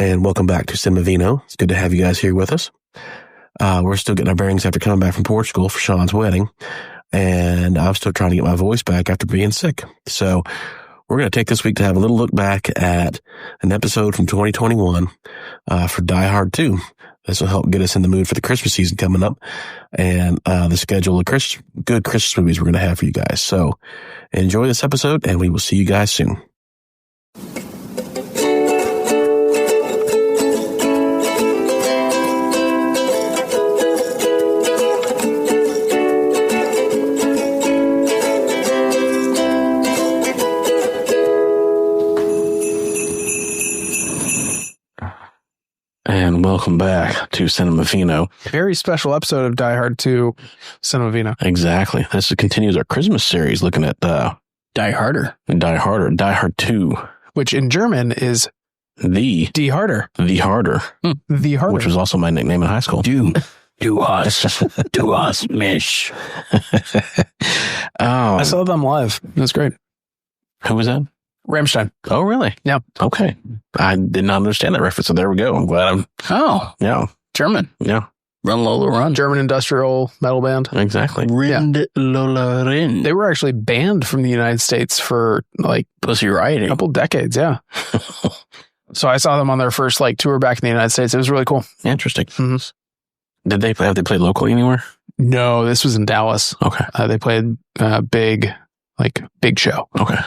and welcome back to Cinema Vino. It's good to have you guys here with us. We're still getting our bearings after coming back from Portugal for Sean's wedding, and I'm still trying to get my voice back after being sick. So we're going to take this week to have a little look back at an episode from 2021 for Die Hard 2. This will help get us in the mood for the Christmas season coming up and the schedule of good Christmas movies we're going to have for you guys. So enjoy this episode, and we will see you guys soon. And welcome back to Cinema Vino. Very special episode of Die Hard 2 Cinema Vino. Exactly. This continues our Christmas series looking at Die Harder. Die Hard 2. Which in German is Die Harder. The Harder. The Harder. Which was also my nickname in high school. Do us, Mish. I saw them live. It was great. Who was that? Rammstein. Oh, really? Yeah. Okay. I did not understand that reference, so there we go. I'm glad yeah. German. Yeah. Run Lola Run. German industrial metal band. Exactly. Rind Lola Rind. They were actually banned from the United States for like Pussy Riot. a couple decades, yeah. So I saw them on their first tour back in the United States. It was really cool. Interesting. Mm-hmm. Have they played locally anywhere? No, this was in Dallas. Okay. They played big show. Okay.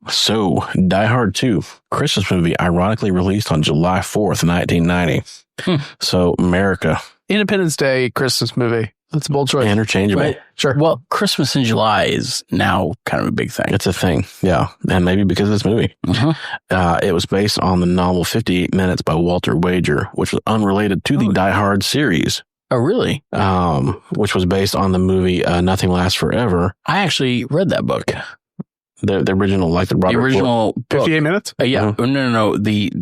So Die Hard 2, Christmas movie, ironically released on July 4th, 1990. So America. Independence Day Christmas movie. That's a bold choice. Interchangeable. Right. Sure. Well, Christmas in July is now kind of a big thing. It's a thing. Yeah. And maybe because of this movie. It was based on the novel 58 Minutes by Walter Wager, which was unrelated to the Die Hard series. Oh, really? Which was based on the movie Nothing Lasts Forever. I actually read that book. The original, like the original book. 58 Minutes? Yeah. Mhm. No. The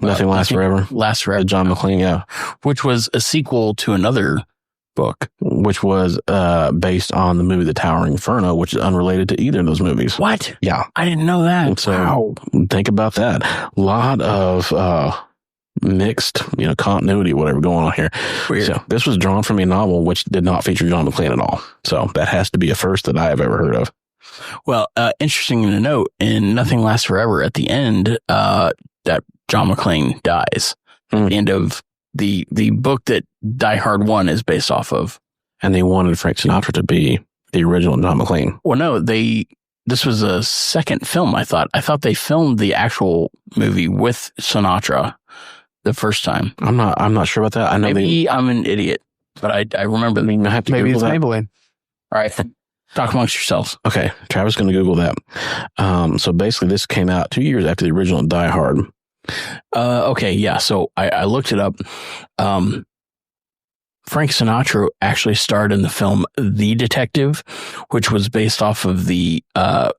Nothing Lasts Forever. Lasts Forever. The John McClane, yeah. Which was a sequel to another book. Which was based on the movie The Towering Inferno, which is unrelated to either of those movies. What? Yeah. I didn't know that. So Wow. think about that. A lot of mixed, continuity, whatever going on here. Weird. So this was drawn from a novel which did not feature John McClane at all. So that has to be a first that I have ever heard of. Well, interesting to note, in Nothing Lasts Forever, at the end, that John McClane dies. At the end of the book that Die Hard 1 is based off of. And they wanted Frank Sinatra to be the original John McClane. Well, no, this was a second film, I thought. I thought they filmed the actual movie with Sinatra the first time. I'm not sure about that. I know Maybe I'm an idiot, but I remember. I have to Maybe Google it's that. Maybelline. All right. Talk amongst yourselves. Okay. Travis is going to Google that. So basically this came out 2 years after the original Die Hard. Okay. Yeah. So I looked it up. Frank Sinatra actually starred in the film The Detective, which was based off of the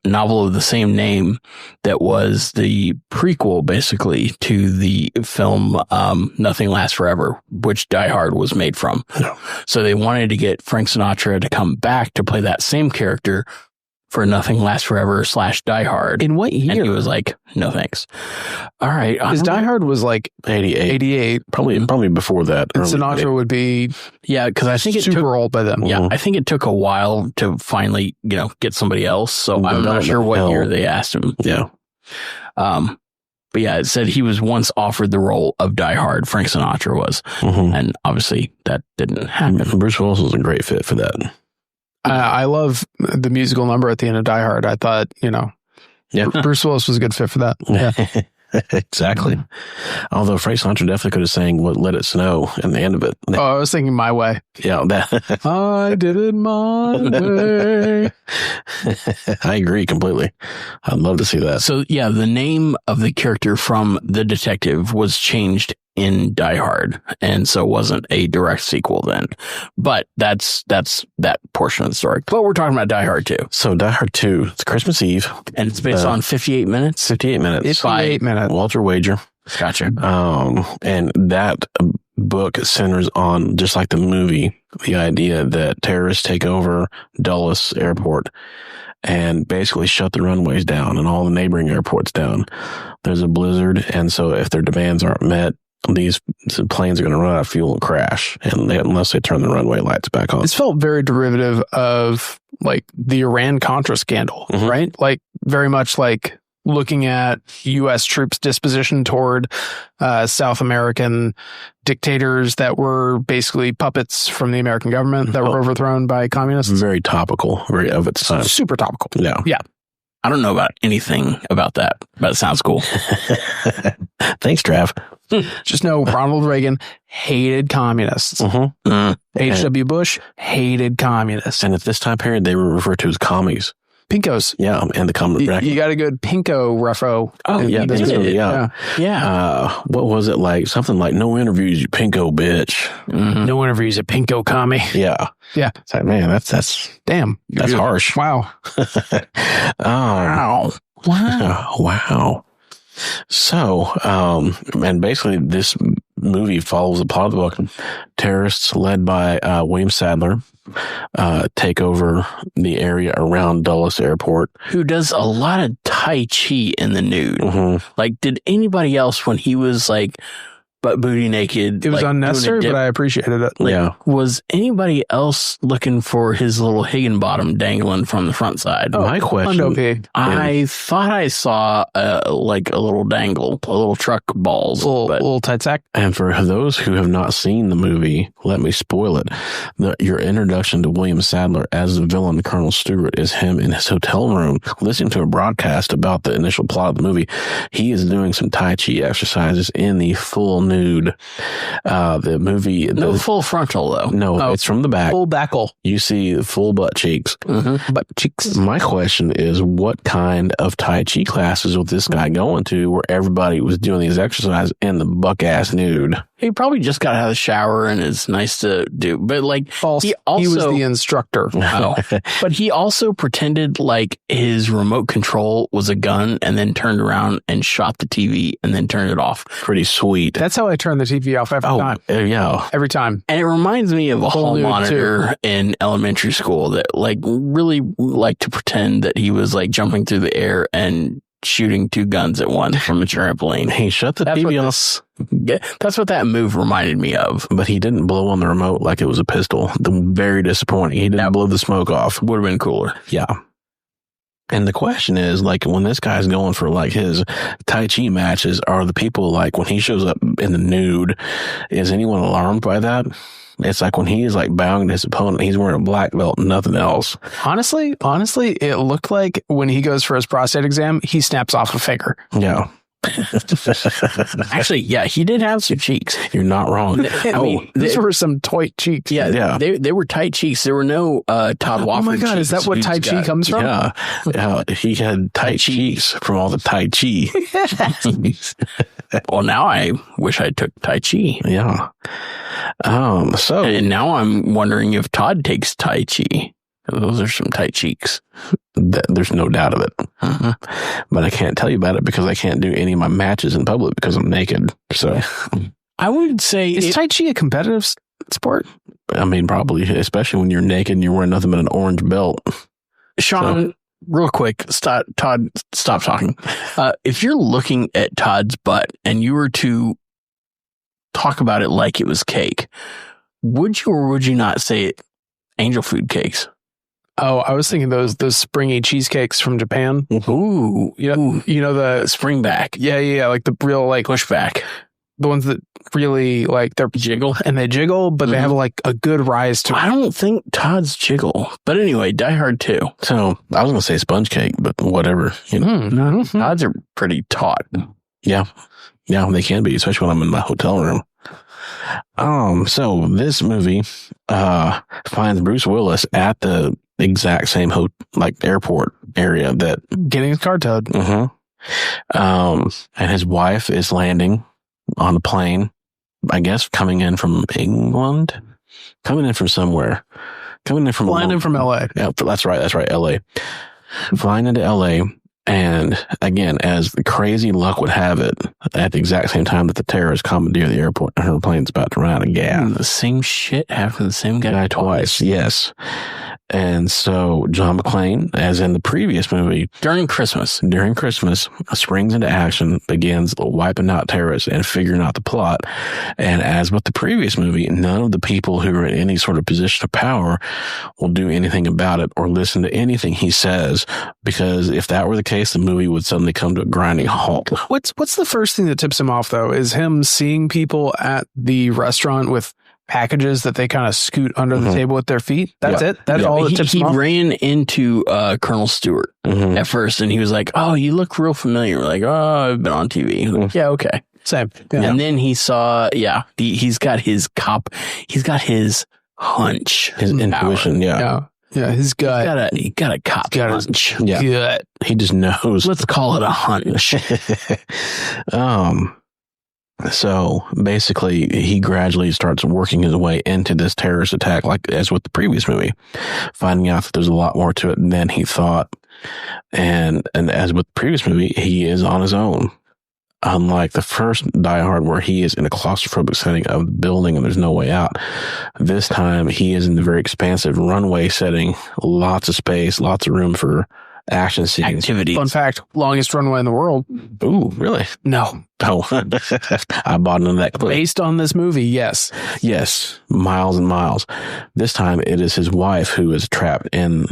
novel of the same name that was the prequel, basically, to the film Nothing Lasts Forever, which Die Hard was made from. So they wanted to get Frank Sinatra to come back to play that same character for Nothing Lasts Forever / Die Hard. In what year? And he was like, no thanks. All right. Because Die Hard was 88. Probably before that. And Sinatra would be yeah, because I think it super took old by then. Yeah, I think it took a while to finally, get somebody else. So I'm not sure what year they asked him. Yeah. But yeah, it said he was once offered the role of Die Hard. Frank Sinatra was, and obviously that didn't happen. Bruce Willis was a great fit for that. I love the musical number at the end of Die Hard. I thought, Yeah. Bruce Willis was a good fit for that. Yeah. Exactly. Although Frank Sinatra definitely could have sang "What Let It Snow" in the end of it. Oh, I was thinking My Way. Yeah, that. I did it my way. I agree completely. I'd love to see that. So yeah, the name of the character from The Detective was changed in Die Hard, and so it wasn't a direct sequel then. But that's that portion of the story. But we're talking about Die Hard 2. So Die Hard 2, it's Christmas Eve. And it's based on 58 Minutes? 58 Minutes. It's 58 minutes. Walter Wager. Gotcha. And that book centers on, just like the movie, the idea that terrorists take over Dulles Airport and basically shut the runways down and all the neighboring airports down. There's a blizzard, and so if their demands aren't met, these planes are going to run out of fuel and crash, unless they turn the runway lights back on. This felt very derivative of like the Iran-Contra scandal, right? Like very much like looking at U.S. troops' disposition toward South American dictators that were basically puppets from the American government that were overthrown by communists. Very topical, very of its time. Super topical. Yeah. Yeah. I don't know about anything about that, but it sounds cool. Thanks, Trav. Just know Ronald Reagan hated communists. H.W. Bush hated communists. And at this time period, they were referred to as commies. Pinkos. Yeah, and the common You got a good Pinko refo. Oh, yeah, this Pinko, movie. yeah. What was it like? Something like, no interviews, you Pinko bitch. No interviews, a Pinko commie. Yeah. Yeah. It's like, man, that's Damn. that's harsh. Wow. Wow. Wow. So, and basically this movie follows the plot of the book. Terrorists led by William Sadler take over the area around Dulles Airport. Who does a lot of Tai Chi in the nude. Like, did anybody else when he was like butt booty naked? It was like, unnecessary, but I appreciated it. Like, was anybody else looking for his little Higginbottom dangling from the front side? My question, I thought I saw like a little dangle, a little truck balls. Little tight sack. and for those who have not seen the movie, let me spoil it. Your introduction to William Sadler as the villain, Colonel Stewart, is him in his hotel room listening to a broadcast about the initial plot of the movie. He is doing some Tai Chi exercises in the full nude. The movie, No full frontal though. No, it's from the back. Full backle. You see the full butt cheeks. Butt cheeks. My question is, what kind of Tai Chi classes was this guy going to where everybody was doing these exercises in the buck ass nude? He probably just got out of the shower and it's nice to do. But like, False. He was the instructor. But he also pretended like his remote control was a gun and then turned around and shot the TV and then turned it off. Pretty sweet. That's how I turn the TV off every time. Yeah. Every time. And it reminds me of a hall nude, monitor in elementary school that like really liked to pretend that he was like jumping through the air and shooting two guns at once from a trampoline. He shut the TV off. That's what that move reminded me of. But he didn't blow on the remote like it was a pistol. Very disappointing. He didn't blow the smoke off. Would have been cooler. Yeah. And the question is, like, when this guy's going for like his Tai Chi matches, are the people like, when he shows up in the nude, is anyone alarmed by that? It's like when he is like bowing to his opponent, he's wearing a black belt and nothing else. Honestly, it looked like when he goes for his prostate exam, he snaps off a finger. Yeah. Actually, yeah, he did have some cheeks. You're not wrong. I mean, these were some tight cheeks. Yeah. They were tight cheeks. There were no Todd Wofford. Oh my God, is that what Tai Chi comes from? Yeah. He had tight cheeks from all the Tai Chi. Well, now I wish I took Tai Chi. Yeah. So. And now I'm wondering if Todd takes Tai Chi. Those are some tight cheeks. There's no doubt of it. But I can't tell you about it because I can't do any of my matches in public because I'm naked. So I would say, is Tai Chi a competitive sport? I mean, probably, especially when you're naked and you're wearing nothing but an orange belt. Sean, real quick, Todd, stop talking. If you're looking at Todd's butt and you were to talk about it like it was cake, would you or would you not say angel food cakes? Oh, I was thinking those springy cheesecakes from Japan. Ooh, you know the spring back. Yeah, like the real like pushback. The ones that really like they're jiggle and they jiggle, but they have like a good rise to it. I don't think Todd's jiggle, but anyway, Die Hard 2. So I was gonna say sponge cake, but whatever. You know, Todd's are pretty taut. Yeah, they can be, especially when I'm in my hotel room. So this movie finds Bruce Willis at the exact same airport area that getting his car towed. And his wife is landing on a plane, I guess coming in from England, coming in from somewhere, flying in from LA. Yeah, that's right, LA. Flying into LA. And again, as the crazy luck would have it, at the exact same time that the terrorists commandeer the airport, her plane's about to run out of gas. The same shit happened to the same guy twice. Yes. And so John McClane, as in the previous movie, During Christmas, springs into action, begins wiping out terrorists and figuring out the plot. And as with the previous movie, none of the people who are in any sort of position of power will do anything about it or listen to anything he says, because if that were the case, the movie would suddenly come to a grinding halt. What's the first thing that tips him off, though? Is him seeing people at the restaurant with packages that they kind of scoot under the table with their feet. That's it. That's all that tips him off. He ran into Colonel Stewart at first, and he was like, "Oh, you look real familiar." We're like, "Oh, I've been on TV." Like, yeah, okay, same. Yeah. And then he saw, he's got his hunch, his intuition. Yeah, his gut. He got a cop hunch. Gut. He just knows. Let's call it a hunch. So basically, he gradually starts working his way into this terrorist attack, like as with the previous movie, finding out that there's a lot more to it than he thought. And as with the previous movie, he is on his own. Unlike the first Die Hard, where he is in a claustrophobic setting of the building and there's no way out, this time he is in the very expansive runway setting, lots of space, lots of room for action scenes. Activities. Fun fact, longest runway in the world. Ooh, really? No. Oh, I bought into that clip. Based on this movie, yes. Yes, miles and miles. This time it is his wife who is trapped in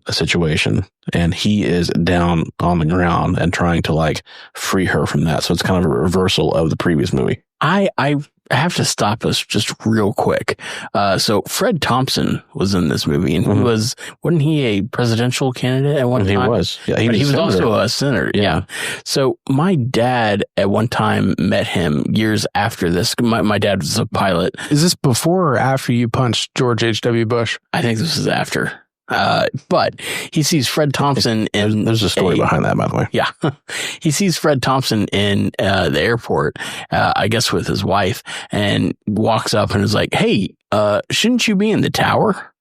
a situation, and he is down on the ground and trying to free her from that. So it's kind of a reversal of the previous movie. I have to stop us just real quick. So Fred Thompson was in this movie, and wasn't he a presidential candidate at one time? He was. Yeah, he was also a senator. Yeah. So my dad at one time met him years after this. My dad was a pilot. Is this before or after you punched George H.W. Bush? I think this is after. But he sees Fred Thompson in... There's a story behind that, by the way. Yeah. He sees Fred Thompson in the airport, I guess with his wife, and walks up and is like, "Hey, shouldn't you be in the tower?"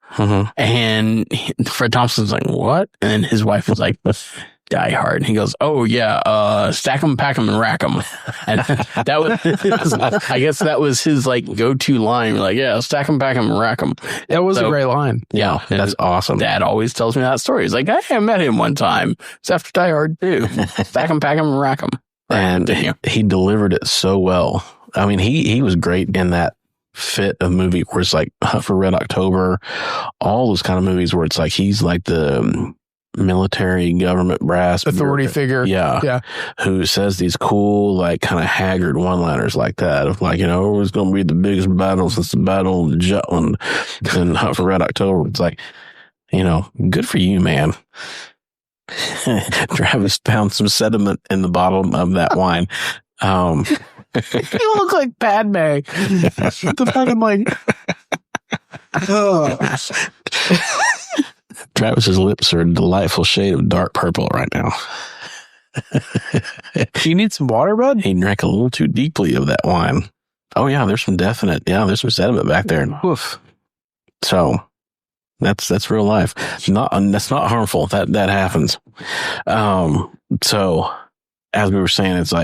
And Fred Thompson's like, "What?" And his wife is like, Die Hard. And he goes, "Oh yeah, stack 'em, pack 'em, and rack 'em." And that was, I guess that was his go-to line. Like, yeah, stack 'em, pack 'em, and rack 'em. That was a great line. Yeah, that's awesome. Dad always tells me that story. He's like, "Hey, I met him one time. It's after Die Hard 2. Stack 'em, pack 'em, and rack 'em." And he delivered it so well. I mean, he was great in that fit of movie where it's like Hunt for Red October, all those kind of movies where it's like he's like the military government brass authority figure, who says these cool kind of haggard one-liners like that of it's going to be the biggest battle since the Battle of Jutland and Hunt for Red October. It's like, good for you, man. Travis found some sediment in the bottom of that wine. You look like Padme. The fucking Travis's lips are a delightful shade of dark purple right now. You need some water, bud? He drank a little too deeply of that wine. Oh yeah, there's some sediment back there. Woof. So that's real life. That's not harmful. That happens. So as we were saying, it's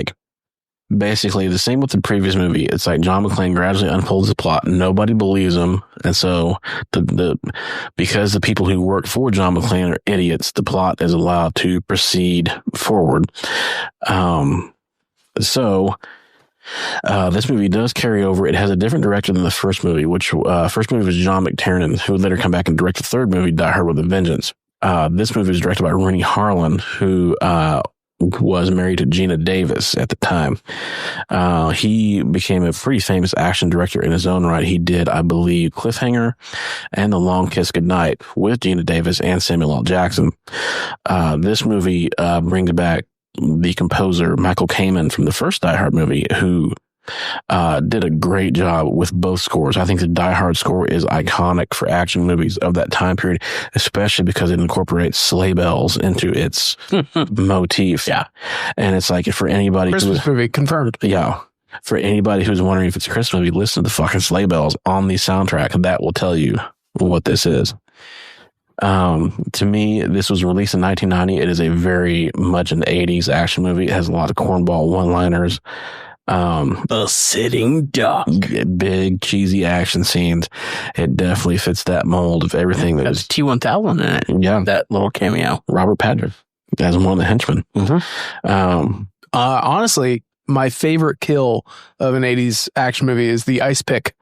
basically the same with the previous movie. It's like John McClane gradually unfolds the plot. Nobody believes him. And so because the people who work for John McClane are idiots, the plot is allowed to proceed forward. So this movie does carry over. It has a different director than the first movie, which first movie was John McTiernan, who would later come back and direct the third movie, Die Hard with a Vengeance. This movie was directed by Rennie Harlan, who was married to Gina Davis at the time. He became a pretty famous action director in his own right. He did, I believe, Cliffhanger and The Long Kiss Goodnight with Gina Davis and Samuel L. Jackson. This movie brings back the composer Michael Kamen from the first Die Hard movie, who did a great job with both scores. I think the Die Hard score is iconic for action movies of that time period, especially because it incorporates sleigh bells into its motif. Yeah. And it's like, for anybody Christmas movie confirmed. Yeah. For anybody who's wondering if it's a Christmas movie, listen to the fucking sleigh bells on the soundtrack. That will tell you what this is. To me, this was released in 1990. It is a very much an 80s action movie. It has a lot of cornball one-liners. A sitting duck. Big cheesy action scenes. It definitely fits that mold of everything that was T-1000 in it. Yeah, That little cameo. Robert Patrick as one of the henchmen. Honestly, my favorite kill of an 80s action movie is the ice pick.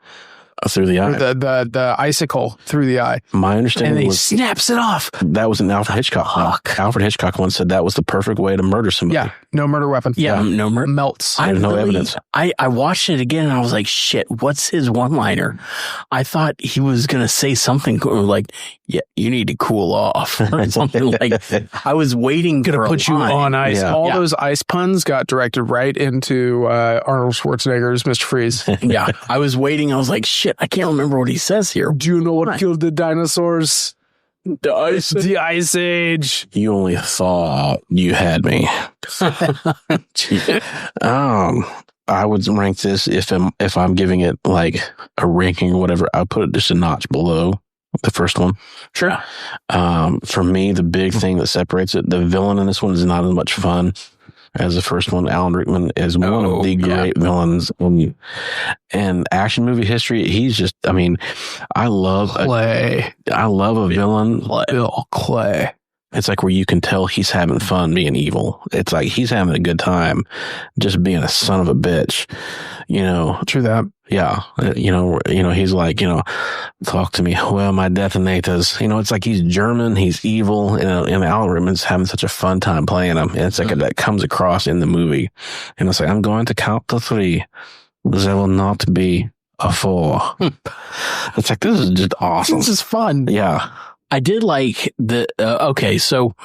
Through the eye. The icicle through the eye. My And understanding he was snaps it off. that was an Alfred Hitchcock. Fuck. Alfred Hitchcock once said that was the perfect way to murder somebody. Yeah. No murder weapon. Yeah, no murder. Melts. There's no evidence. I watched it again and I was like, shit, what's his one-liner? I thought he was going to say something like, yeah, you need to cool off or something like I was waiting Gonna for put you on ice. Yeah. All those ice puns got directed right into Arnold Schwarzenegger's Mr. Freeze. Yeah, I was waiting. I was like, shit, I can't remember what he says here. Do you know what killed the dinosaurs? The ice. The Ice Age. You only thought you had me. I would rank this if I'm giving it like a ranking or whatever. I'd put it just a notch below the first one. Sure. For me, the big thing that separates it, the villain in this one is not as much fun as the first one. Alan Rickman is one of the great villains in action movie history. He's just, I mean, I love Clay. a villain. Bill Clay. It's like where you can tell he's having fun being evil. It's like he's having a good time just being a son of a bitch, you know. True that. Yeah. You know, he's like, talk to me. Well, my detonators, it's like he's German, he's evil, and Alan Rickman's having such a fun time playing him. And it's like that comes across in the movie. And it's like, I'm going to count to 3. There will not be a 4. It's like, this is just awesome. This is fun. Yeah. I did like okay, so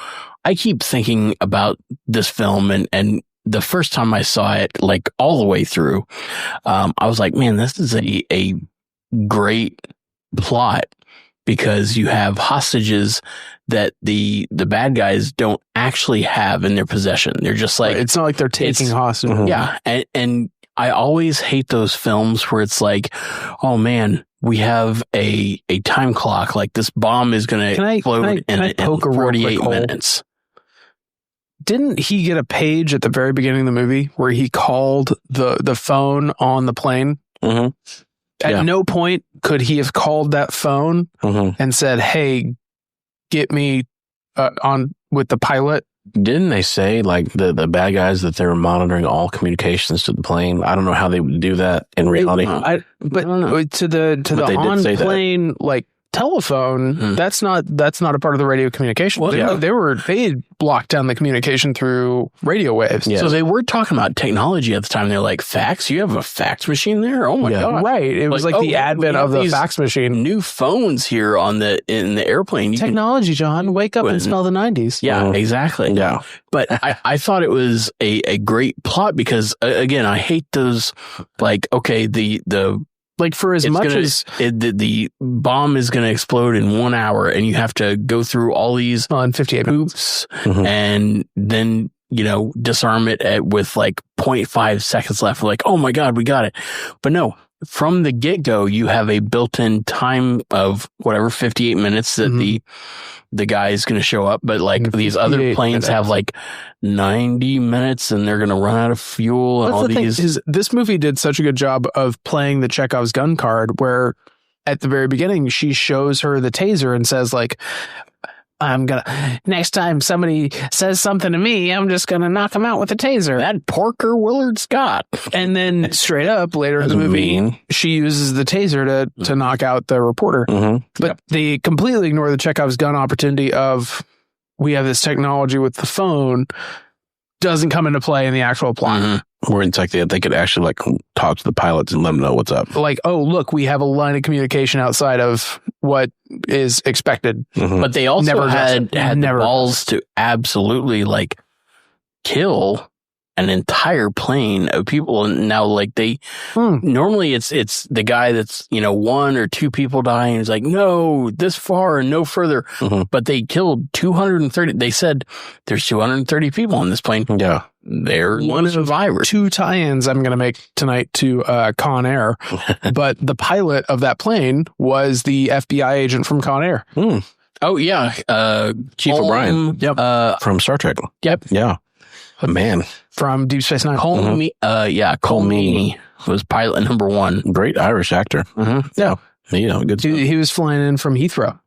I keep thinking about this film and the first time I saw it, like all the way through, I was like, man, this is a great plot because you have hostages that the bad guys don't actually have in their possession. They're just like, It's not like they're taking hostage. yeah. And I always hate those films where it's like, oh man, we have a time clock. Like this bomb is going to explode in poke a real 48 quick hole? minutes. Didn't he get a page at the very beginning of the movie where he called the phone on the plane? Mm-hmm. At no point could he have called that phone Mm-hmm. and said, hey, get me on with the pilot. Didn't they say like the bad guys that they were monitoring all communications to the plane? I don't know how they would do that in reality. But don't know. to the they did say that. on-plane like telephone, that's not a part of the radio communication. Well, They had blocked down the communication through radio waves. Yeah. So they were talking about technology at the time. They're like, fax? You have a fax machine there? Oh my God. Right. It was like the advent of the fax machine. New phones here in the airplane. You can- Technology, John. Wake up and smell the 90s. yeah, exactly. Yeah. But I thought it was a great plot because again, I hate those like, okay, the Like for as it's much gonna- as the bomb is going to explode in 1 hour and you have to go through all these in 58 minutes. hoops Mhm. and then, disarm it with like 0.5 seconds left. Like, oh my God, we got it. But no, from the get-go, you have a built-in time of whatever, 58 minutes that the guy is going to show up. But like these other 58 planes minutes. have like 90 minutes and they're going to run out of fuel and That's all the thing, these. is this movie did such a good job of playing the Chekhov's gun card where at the very beginning she shows her the taser and says like, next time somebody says something to me, I'm just going to knock them out with a taser. That Porker Willard Scott. And then straight up later in the That's movie, mean. she uses the taser to knock out the reporter. Mm-hmm. But they completely ignore the Chekhov's gun opportunity of we have this technology with the phone doesn't come into play in the actual plot. Mhm. Where it's like they could actually like talk to the pilots and let them know what's up. Like, oh, look, we have a line of communication outside of what is expected. Mhm. But they also Never had does it. Never the balls to absolutely like kill an entire plane of people. And now like normally it's the guy that's, 1 or 2 people dying. He's like, no, this far and no further. Mhm. But they killed 230. They said there's 230 people on this plane. Yeah. They're One of survivors. 2 tie-ins I'm going to make tonight to Con Air. But the pilot of that plane was the FBI agent from Con Air. Oh yeah. Chief O'Brien. Yep. From Star Trek. Yep. Yeah. Man. from Deep Space Nine. Cole Meany was pilot number 1. Great Irish actor. Mm-hmm. Yeah. You know, good stuff. He was flying in from Heathrow.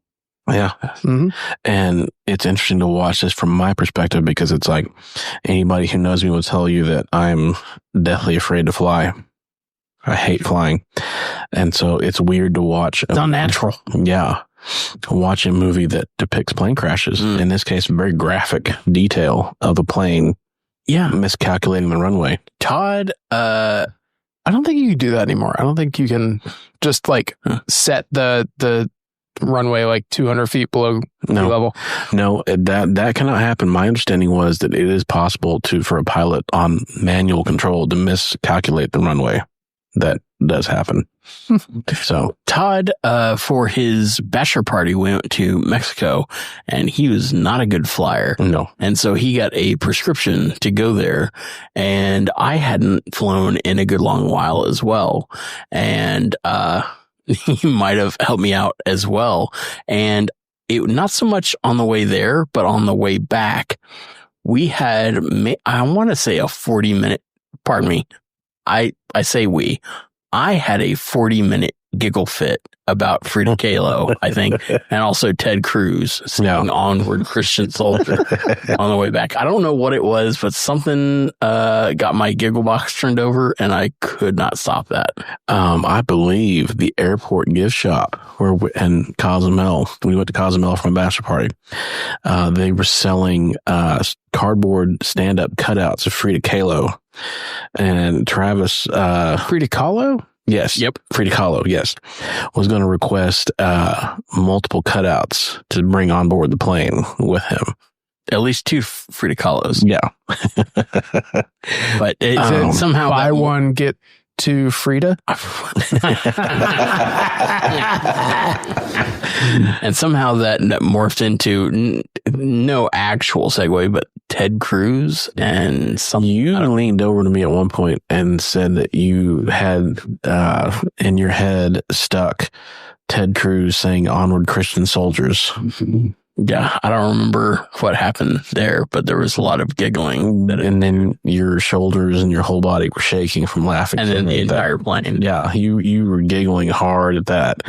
Yeah. Mm-hmm. And it's interesting to watch this from my perspective because it's like anybody who knows me will tell you that I'm deathly afraid to fly. I hate flying. And so it's weird to watch. It's unnatural. Yeah. Watch a movie that depicts plane crashes. In this case, very graphic detail of a plane miscalculating the runway. Todd, I don't think you can do that anymore. I don't think you can just like set the runway like 200 feet below sea level. No, that cannot happen. My understanding was that it is possible for a pilot on manual control to miscalculate the runway. That does happen. So Todd, for his bachelor party, went to Mexico, and he was not a good flyer. No. And so he got a prescription to go there, and I hadn't flown in a good long while as well. And, he might have helped me out as well. And it, not so much on the way there, but on the way back, we had, I want to say a 40-minute, pardon me. I say we. I had a 40-minute giggle fit about Frida Kahlo, I think, and also Ted Cruz singing Onward Christian Soldier on the way back. I don't know what it was, but something got my giggle box turned over, and I could not stop that. I believe the airport gift shop in Cozumel, when we went to Cozumel for my bachelor party, they were selling cardboard stand-up cutouts of Frida Kahlo. And Travis... Frida Kahlo? Yes. Yep. Frida Kahlo, yes. Was going to request multiple cutouts to bring on board the plane with him. At least 2 Frida Kahlos. Yeah. But somehow... Buy one, get 2 Frida? And somehow that morphed into no actual segue, but Ted Cruz and something. You leaned over to me at one point and said that you had in your head stuck Ted Cruz saying "Onward, Christian Soldiers." Yeah, I don't remember what happened there, but there was a lot of giggling. And then your shoulders and your whole body were shaking from laughing. And then the entire plane. Yeah, you were giggling hard at that.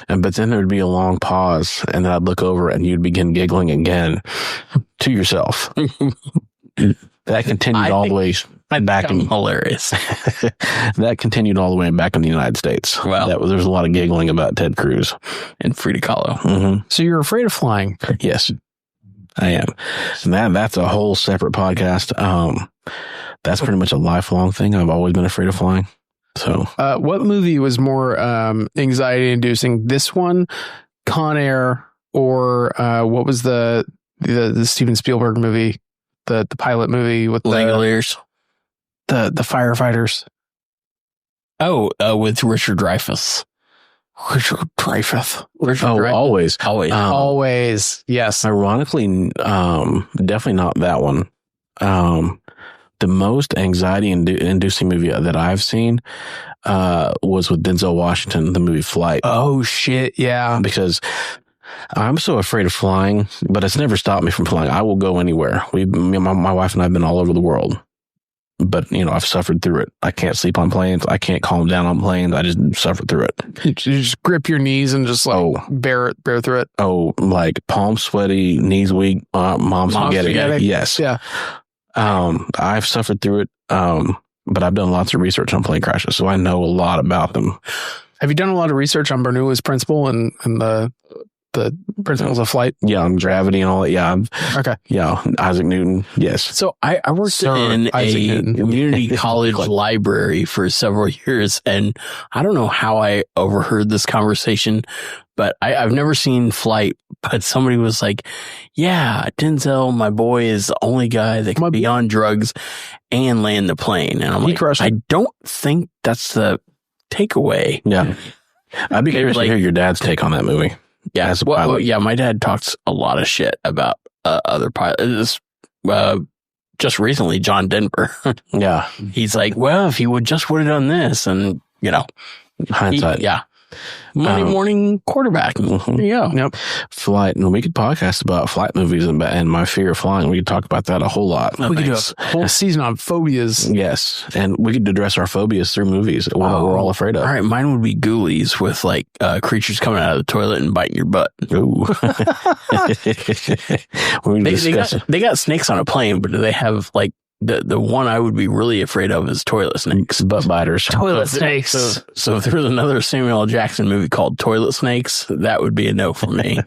But then there would be a long pause, and then I'd look over and you'd begin giggling again to yourself. That continued all the way back in hilarious. That continued all the way back in the United States. Well, there was a lot of giggling about Ted Cruz and Frida Kahlo. Mm-hmm. So you're afraid of flying? Yes, I am. And that's a whole separate podcast. That's pretty much a lifelong thing. I've always been afraid of flying. So, what movie was more anxiety inducing? This one, Con Air, or what was the Steven Spielberg movie? The pilot movie with Langoliers, the firefighters. Oh, with Richard Dreyfuss. Always. Always. Yes. Ironically, definitely not that one. The most anxiety inducing movie that I've seen was with Denzel Washington, the movie Flight. Oh shit! Yeah, because I'm so afraid of flying, but it's never stopped me from flying. I will go anywhere. My wife and I have been all over the world, but I've suffered through it. I can't sleep on planes. I can't calm down on planes. I just suffer through it. You just grip your knees and just bear through it. Oh, like palms sweaty, knees weak, mom's spaghetti. Yes. Yeah. I've suffered through it. But I've done lots of research on plane crashes, so I know a lot about them. Have you done a lot of research on Bernoulli's principle and the principles of flight? Yeah, on gravity and all that. Yeah. Okay. Yeah. Isaac Newton. Yes. So I worked in a community college library for several years, and I don't know how I overheard this conversation, but I've never seen Flight, but somebody was like, yeah, Denzel, my boy, is the only guy that can be on drugs and land the plane. And I'm like, I don't think that's the takeaway. Yeah. I'd be curious to hear your dad's take on that movie. Yeah. Well, yeah, my dad talks a lot of shit about other pilots. Just recently, John Denver. Yeah. He's like, well, if he would have done this, and hindsight. Monday morning quarterbacking. There you go. Yep. Flight. And we could podcast about flight movies and my fear of flying. We could talk about that a whole lot. We could do a whole season on phobias. Yes. And we could address our phobias through movies, what we're all afraid of. All right. Mine would be ghoulies with like creatures coming out of the toilet and biting your butt. Ooh. They got snakes on a plane, but do they have like the one I would be really afraid of is toilet snakes. Butt biters. Toilet snakes. So if there was another Samuel L. Jackson movie called Toilet Snakes, that would be a no for me.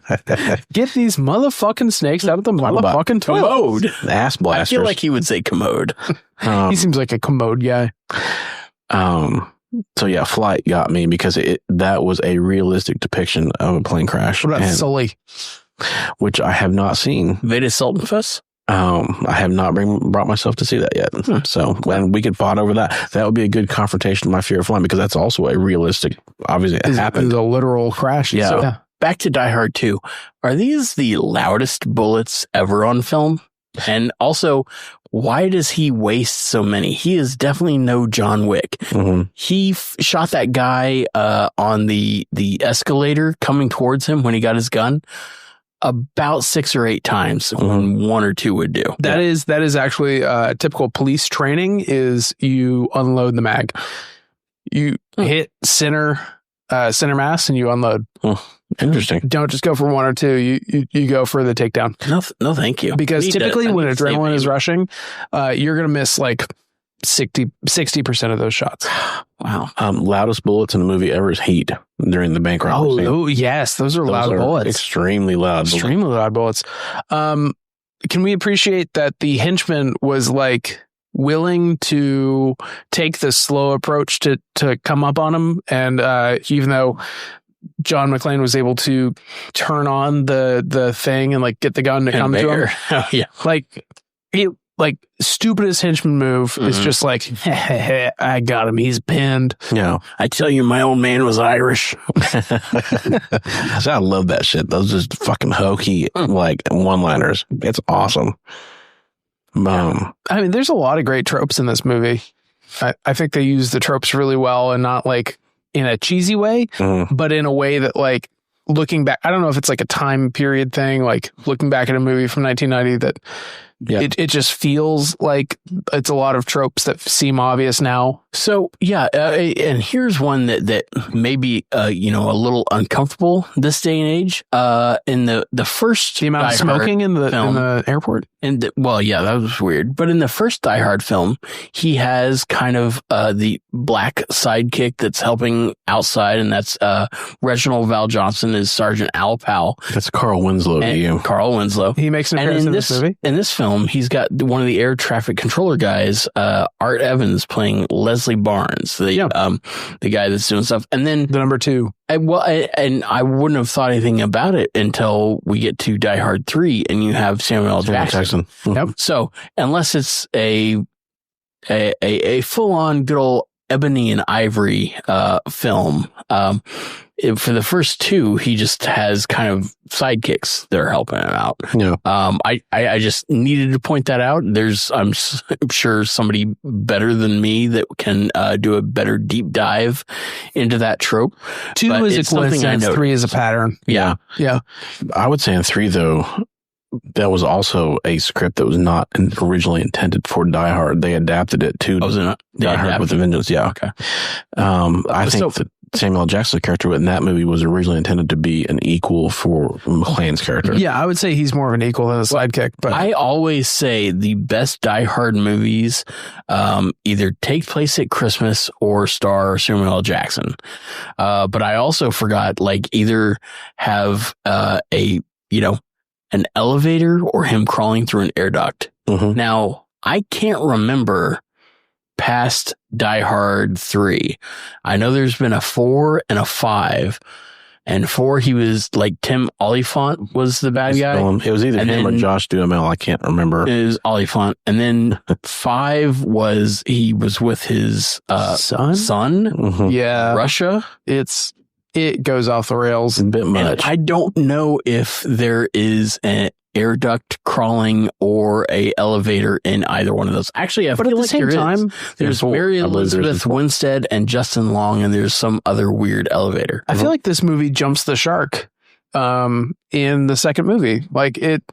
Get these motherfucking snakes out of the motherfucking toilet. Commode. Ass blasters. I feel like he would say commode. He seems like a commode guy. So yeah, Flight got me because that was a realistic depiction of a plane crash. What about Sully? Which I have not seen. Veda Sultanfuss? I have not brought myself to see that yet. So when we could fight over that, that would be a good confrontation to my fear of flying, because that's also a realistic, obviously it happened. It's a literal crash. Yeah. So, back to Die Hard 2. Are these the loudest bullets ever on film? And also, why does he waste so many? He is definitely no John Wick. Mm-hmm. He shot that guy on the escalator coming towards him when he got his gun about 6 or 8 times when 1 or 2 would do. That is actually typical police training is you unload the mag. You hit center mass and you unload. Interesting. Don't just go for 1 or 2. You go for the takedown. No, thank you. Because typically when adrenaline is rushing, you're going to miss like 60% of those shots. Wow. Loudest bullets in a movie ever is Heat during the bank robbery scene. Oh, yes. Those are loud bullets. Extremely loud. Extremely loud bullets. Can we appreciate that the henchman was like willing to take the slow approach to come up on him? And even though John McClane was able to turn on the thing and like get the gun to come to him. Oh, yeah. Like stupidest henchman move is just like, I got him. He's pinned. Yeah. I tell you, my old man was Irish. I love that shit. Those just fucking hokey, like one-liners. It's awesome. I mean, there's a lot of great tropes in this movie. I think they use the tropes really well, and not like in a cheesy way, but in a way that like looking back, I don't know if it's like a time period thing, like looking back at a movie from 1990 that it just feels like it's a lot of tropes that seem obvious now. So yeah, and here's one that may be a little uncomfortable this day and age. In the first, the amount of smoking in the airport. Well, yeah, that was weird. But in the first Die Hard film, he has kind of the black sidekick that's helping outside, and that's Reginald Val Johnson is Sergeant Al Powell. That's Carl Winslow to you. Carl Winslow. He makes an appearance in this movie. In this film, he's got one of the air traffic controller guys, Art Evans, playing Leslie Barnes, the guy that's doing stuff. And then the number 2. And I wouldn't have thought anything about it until we get to Die Hard 3 and you have Samuel L. Jackson. Yep. So unless it's a full on good old ebony and ivory film, for the first 2, he just has kind of sidekicks that are helping him out. Yeah. I just needed to point that out. I'm sure somebody better than me that can do a better deep dive into that trope. 2 is a coincidence, 3 is a pattern. Yeah. Yeah. I would say in 3, though, that was also a script that was not originally intended for Die Hard. They adapted it to Die Hard with a Vengeance. Yeah. Okay. I think that Samuel L. Jackson's character in that movie was originally intended to be an equal for McClane's character. Yeah, I would say he's more of an equal than a sidekick. But I always say the best Die Hard movies either take place at Christmas or star Samuel L. Jackson. But I also forgot, like, either have an elevator or him crawling through an air duct. Mm-hmm. Now, I can't remember past Die Hard 3. I know there's been a 4 and a 5. And 4, he was like Tim Oliphant was the bad guy. It was either him or Josh Duhamel. I can't remember. It was Oliphant. And then 5 was he was with his son. Mm-hmm. Yeah. Russia. It goes off the rails a bit much. And I don't know if there is air duct crawling or a elevator in either one of those. Actually, but at the same time, there's Mary Elizabeth Winstead and Justin Long, and there's some other weird elevator. I feel like this movie jumps the shark in the second movie. Like it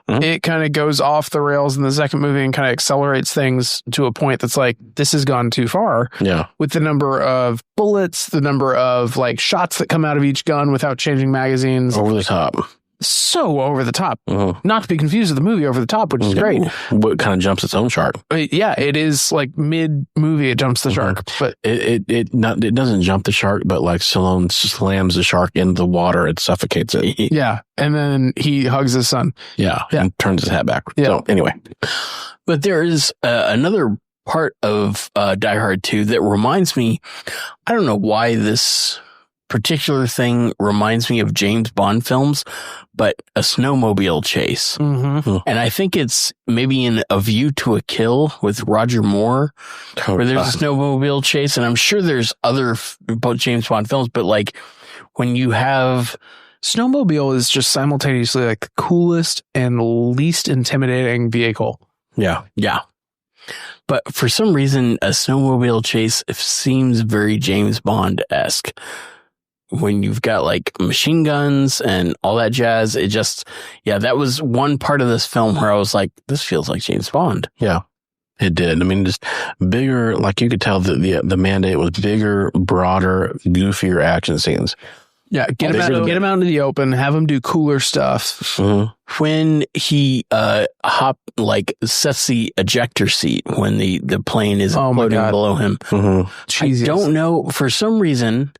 kind of goes off the rails in the second movie and kind of accelerates things to a point that's like, this has gone too far. Yeah. With the number of bullets, the number of like shots that come out of each gun without changing magazines. Over the top. So over the top. Not to be confused with the movie Over the Top, which is great. What kind of jumps its own shark? Yeah, it is like mid movie it jumps the shark, but it doesn't jump the shark, but like Stallone slams the shark into the water and suffocates it. Yeah, and then he hugs his son. Yeah, and turns his hat backwards. Yeah. So anyway, but there is another part of Die Hard 2 that reminds me. I don't know why this particular thing reminds me of James Bond films, but a snowmobile chase. And I think it's maybe in A View to a Kill with Roger Moore, where there's a snowmobile chase. And I'm sure there's other James Bond films, but like when you have snowmobile is just simultaneously like the coolest and least intimidating vehicle. Yeah. But for some reason, a snowmobile chase seems very James Bond-esque. When you've got like machine guns and all that jazz, it just, that was one part of this film where I was like, this feels like James Bond. Yeah, it did. I mean, just bigger, like you could tell that the mandate was bigger, broader, goofier action scenes. Yeah, get him out into the open, have him do cooler stuff. When he sets the ejector seat when the plane is floating below him. I don't know, for some reason,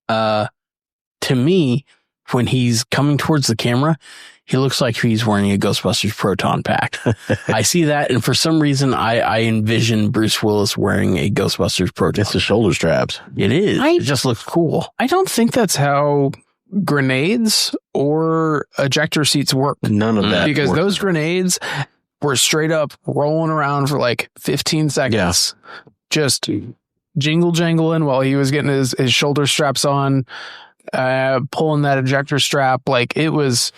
to me, when he's coming towards the camera, he looks like he's wearing a Ghostbusters proton pack. I see that, and for some reason, I envision Bruce Willis wearing a Ghostbusters proton. It's the shoulder straps. It is. It just looks cool. I don't think that's how grenades or ejector seats work. None of that. Because those grenades were straight up rolling around for like 15 seconds. Just jingle jangling while he was getting his shoulder straps on, pulling that ejector strap. Like it was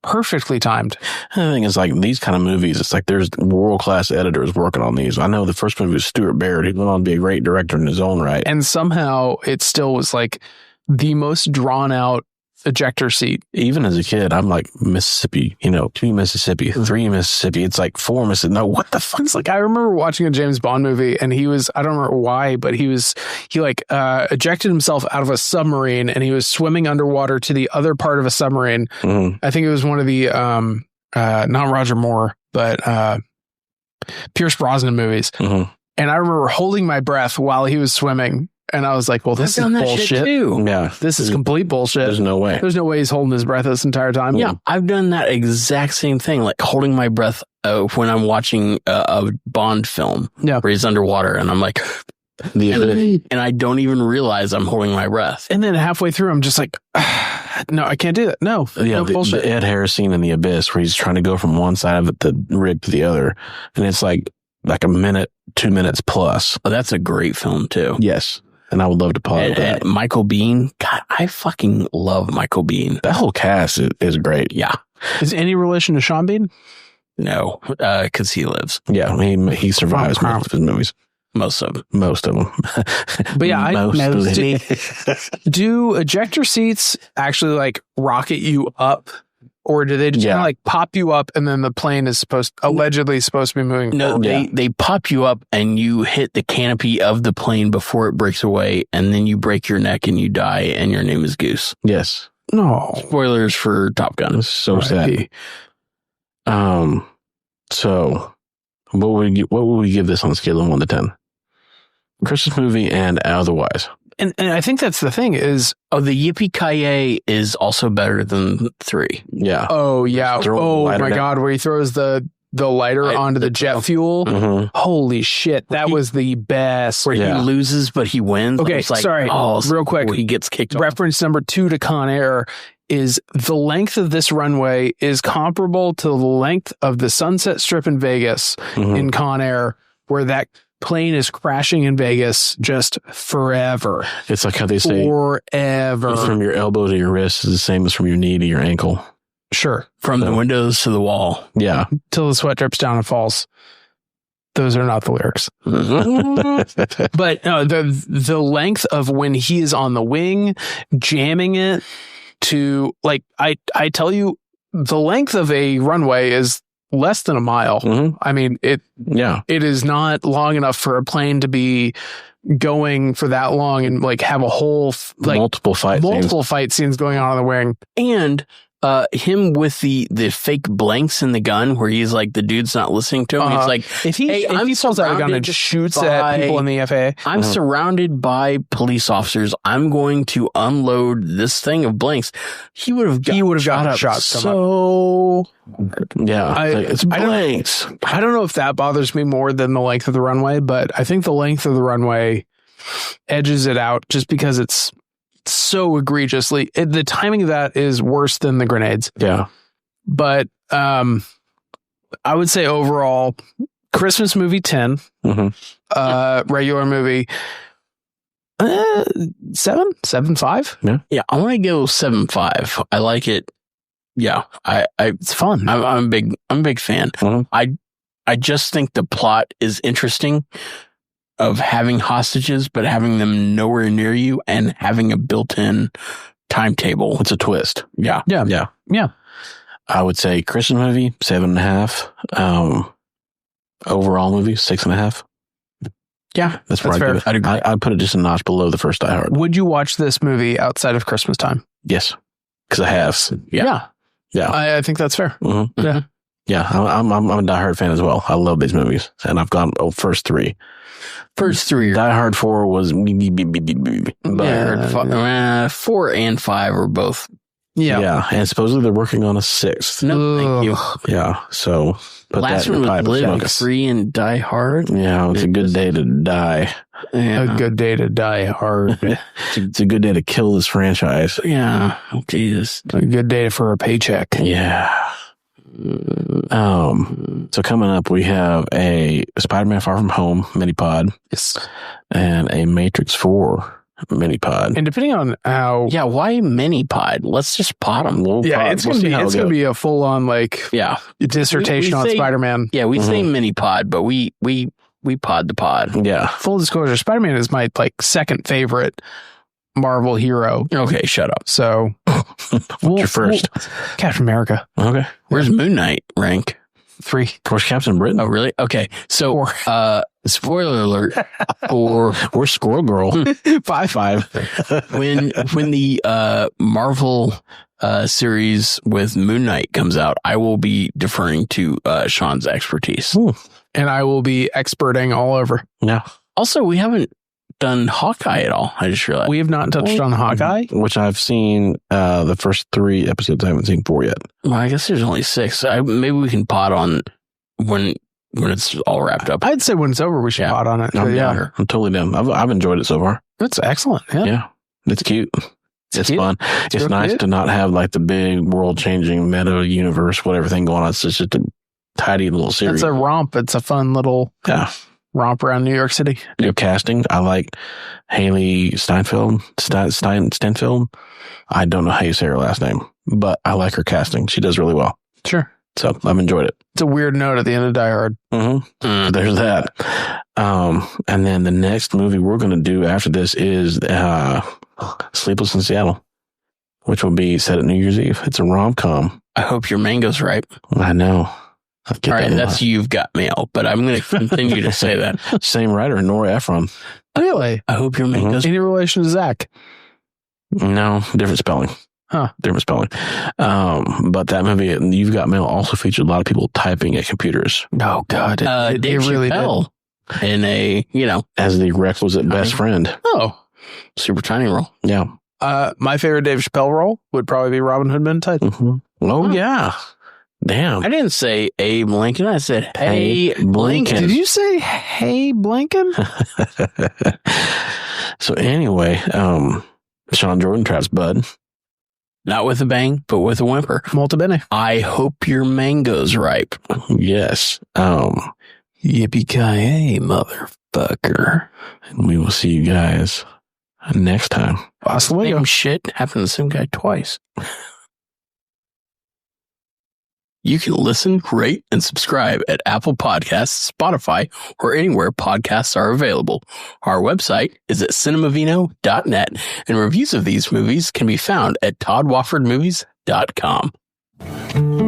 perfectly timed. The thing is, like these kind of movies, it's like there's world-class editors working on these. I know the first movie was Stuart Baird. He went on to be a great director in his own right. And somehow it still was like the most drawn out ejector seat. Even as a kid, I'm like, Mississippi, 2 Mississippi, 3 Mississippi. It's like 4 Mississippi. No, what the fuck? It's like, I remember watching a James Bond movie and he was, I don't remember why, but he ejected himself out of a submarine and he was swimming underwater to the other part of a submarine. I think it was one of the, not Roger Moore, but Pierce Brosnan movies. And I remember holding my breath while he was swimming. And I was like, well, this is bullshit. Too. Yeah. This is complete bullshit. There's no way. There's no way he's holding his breath this entire time. Yeah. I've done that exact same thing, like holding my breath when I'm watching a Bond film where he's underwater and I'm like, and I don't even realize I'm holding my breath. And then halfway through, I'm just like, no, I can't do that. No. Yeah. Bullshit. The Ed Harris scene in The Abyss where he's trying to go from one side of the rig to the other. And it's like a minute, 2 minutes plus. Oh, that's a great film too. Yes. And I would love to pause that. And Michael Biehn. God, I fucking love Michael Biehn. That whole cast is great. Yeah. Is any relation to Sean Bean? No, because he lives. Yeah. He survives most of his movies. Most of them. But yeah, do ejector seats actually like rocket you up? Or do they just kind of like pop you up and then the plane is allegedly supposed to be moving? No, they pop you up and you hit the canopy of the plane before it breaks away, and then you break your neck and you die, and your name is Goose. Yes. No. Spoilers for Top Gun. So sad. So what would we give this on a scale of 1 to 10? Christmas movie and otherwise. And I think that's the thing is... Oh, the Yippee-Ki-Yay is also better than 3. Yeah. Oh, yeah. Oh, my God. Where he throws the lighter onto the jet fuel. Holy shit. That was the best. Where he loses, but he wins. Okay, sorry. Real quick. He gets kicked off. Reference number 2 to Con Air is the length of this runway is comparable to the length of the Sunset Strip in Vegas in Con Air, where that plane is crashing in Vegas just forever. It's like how they say forever. From your elbow to your wrist is the same as from your knee to your ankle. Sure. From the windows to the wall. Yeah. Till the sweat drips down and falls. Those are not the lyrics. But no, the length of when he is on the wing, jamming it to, like, I tell you, the length of a runway is less than a mile. Mhm. I mean, it is not long enough for a plane to be going for that long and like have a whole multiple fight scenes going on the wing. And him with the fake blanks in the gun where he's like, the dude's not listening to him. He's like, if he pulls out a gun and shoots at people in the FAA, I'm surrounded by police officers. I'm going to unload this thing of blanks. He would have gotten shot. So yeah, it's blanks. I don't know if that bothers me more than the length of the runway, but I think the length of the runway edges it out just because it's so egregiously. The timing of that is worse than the grenades. Yeah. But I would say overall, Christmas movie 10, regular movie 7.5. Yeah, I want to go 7.5. I like it. Yeah, it's fun. I'm a big fan. I just think the plot is interesting of having hostages, but having them nowhere near you and having a built-in timetable. It's a twist. Yeah. I would say Christmas movie 7.5. Overall movie 6.5. Yeah, that's where fair. I'd give it. I'd put it just a notch below the first Die Hard. Would you watch this movie outside of Christmas time? Yes, because I have. Yeah. I think that's fair. Mm-hmm. Yeah. Yeah, I'm a Die Hard fan as well. I love these movies, and I've gone first three. First three. Die Hard 4 was... But 4 and 5 are both. Yeah, and supposedly they're working on a 6th. No, thank you. Yeah, so... Last one was Live Free and Die Hard. Yeah, it's a good day to die. Yeah. A good day to die hard. It's a good day to kill this franchise. Yeah, Jesus. A good day for a paycheck. Yeah. So coming up, we have a Spider-Man Far From Home mini-pod. Yes. And a Matrix 4 mini-pod. And depending on how... Yeah, why mini-pod? Let's just pod them. It's going to be a full-on, dissertation on Spider-Man. Yeah, we say mini-pod, but we pod the pod. Yeah. Full disclosure, Spider-Man is my, second favorite Marvel hero. Okay, shut up. So... What's your first? Captain America. Okay. Where's Moon Knight rank? 3. Of course, Captain Britain. Oh, really? Okay. So, spoiler alert for we're Squirrel Girl. 5. When the Marvel series with Moon Knight comes out, I will be deferring to Sean's expertise. Ooh. And I will be experting all over. Yeah. Also, we haven't done Hawkeye at all. I just realized we have not touched on Hawkeye, which I've seen the first 3 episodes. I haven't seen 4 yet. Well, I guess there's only 6. Maybe we can pod on when it's all wrapped up. I'd say when it's over, we should pod on it. I'm totally down. I've enjoyed it so far. It's excellent. Yeah. It's cute. It's cute. Fun. It's nice to not have the big world-changing meta universe, whatever thing going on. It's just a tidy little series. It's a romp. It's a fun little romp around New York City. Casting. I like Haley Steinfeld. Steinfeld. I don't know how you say her last name, but I like her casting. She does really well. Sure. So I've enjoyed it. It's a weird note at the end of Die Hard. There's that. And then the next movie we're going to do after this is Sleepless in Seattle, which will be set at New Year's Eve. It's a rom-com. I hope your mango's ripe. I know. All right, that's You've Got Mail, but I'm going to continue to say that. Same writer, Nora Ephron. Really? I hope your mango's... Any relation to Zach? No, different spelling. Huh. Different spelling. But that movie, You've Got Mail, also featured a lot of people typing at computers. Oh, God. Dave really Chappelle in a, as the requisite best friend. Oh. Super tiny role. Yeah. My favorite Dave Chappelle role would probably be Robin Hood Men in Tights. Oh, yeah. Damn. I didn't say Abe Lincoln. I said, hey, Blinken. Did you say, hey, Blinken? So anyway, Sean Jordan traps Bud. Not with a bang, but with a whimper. Molto bene. I hope your mango's ripe. Yes. Yippee-ki-yay, motherfucker. And we will see you guys next time. Hasta luego. Same shit happened to the same guy twice. You can listen, rate, and subscribe at Apple Podcasts, Spotify, or anywhere podcasts are available. Our website is at cinemavino.net, and reviews of these movies can be found at toddwoffordmovies.com.